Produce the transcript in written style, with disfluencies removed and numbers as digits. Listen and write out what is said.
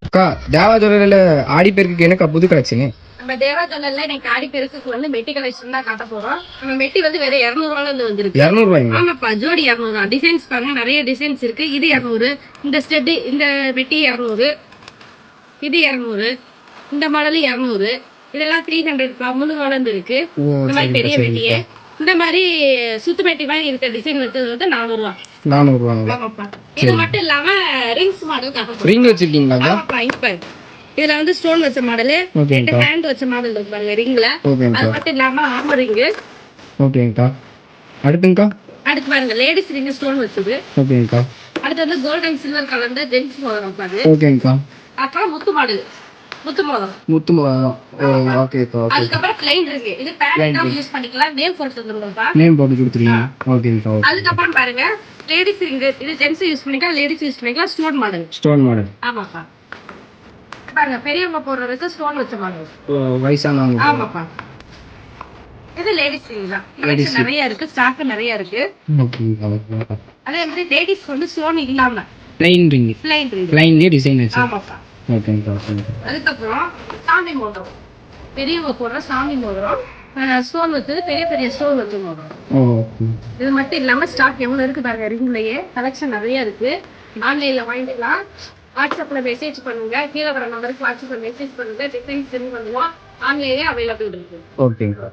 அக்கா தேவா ஜுவல்லரியில ஆடி பெருக்குக்கு என்னக்கா புது கலெக்ஷனு? நம்ம தேவா ஜுவல்லர்ல இன்னைக்கு ஆடி பெருக்குக்கு வந்து மெட்டி கலெக்ஷன் தான் காட்ட போறோம். நம்ம மெட்டி வந்து வேற 200 இருந்து வந்திருக்கு. 200 ஆமாப்பா, ஜோடி 200. டிசைன்ஸ் பாருங்க, நிறைய டிசைன்ஸ் இருக்கு. இது 200, இந்த ஸ்டெட் இந்த மெட்டி 200, இது 200, இந்த மாடல் 200. இதெல்லாம் 300 முழு இருக்கு. இந்த மாதிரி பெரிய மெட்டியே இந்த மாதிரி சுத்து மெட்டி மாதிரி இருக்க டிசைன் வந்து 400 ரூபா. 400 ரூபாங்களா? இது மட்டும் இல்லாம ரிங்ஸ் மாடல் காட்ட ரிங் வச்சிருக்கீங்களா? இதுல வந்து ஸ்டோன் வச்ச மாடல், ரெண்டு ஹேண்ட் வச்ச மாடல் இருக்கு பாருங்க ரிங்ல. அது மட்டும் இல்லாம ஆர்மர் ரிங். ஓகேங்கா. அடுத்துங்கா? அடுத்து பாருங்க லேடிஸ் ரிங் ஸ்டோன் வச்சது. ஓகேங்கா. அடுத்து வந்து கோல்ட் அண்ட் சில்வர் கலர்ல ஜென்ஸ் மோதிரம் பாரு. ஓகேங்கா. அப்புறம் முத்து மாடல். முத்து மோதிரம். முத்து மோதிரம். ஓகேக்கா. அதுக்கு அப்புறம் ப்ளைன் இருக்கு. இது பேரண்ட் யூஸ் பண்ணிக்கலாம். நேம் போட்டு தந்துருவோம்ப்பா. நேம் போட்டு கொடுத்துறீங்க. ஓகேங்கா. அதுக்கு அப்புறம் பாருங்க லேடிஸ் ரிங். இது ஜென்ஸ் யூஸ் பண்ணிக்கலாம், லேடிஸ் யூஸ் பண்ணிக்கலாம். Stone model. Stone model. ஆமாப்பா. பாருங்க பெரியவங்க போடுறதுக்கு ஸ்டோன் வச்ச மாடல். வயசானவங்க. ஆமாப்பா. இது லேடிஸ் ரிங் தான். லேடிஸ் நிறைய இருக்கு, ஸ்டாக் நிறைய இருக்கு. ஓகேங்கா. அதே மாதிரி லேடிஸ் வந்து ஸ்டோன் இல்லாம ப்ளைன் ரிங். ப்ளைன்லயே டிசைன் வச்சு. ஆமாப்பா. ஓகேங்கா. அதுக்கு அப்புறம் சாமி மோதிரம். பெரியவங்க போடுற சாமி மோதிரம். ஸ்டோன் வச்சு பெரிய பெரிய ஸ்டோன் வச்சு மோதிரம். ஓகே. இது மட்டும் இல்லாம ஸ்டாக் எவ்வளவு இருக்கு பாருங்க. ரிங்லயே கலெக்ஷன் நிறைய இருக்கு. ஆன்லைன்ல வாங்கிக்கலாம். வாட்ஸ்அப்ல மெசேஜ் பண்ணுங்க. கீழே வர நம்பருக்கு வாட்ஸ்அப்ல மெசேஜ் பண்ணுங்க. டிசைன் சென்ட் பண்ணுவோம். ஆன்லைன்லயே அவைலபிள் இருக்கு. ஓகேங்க.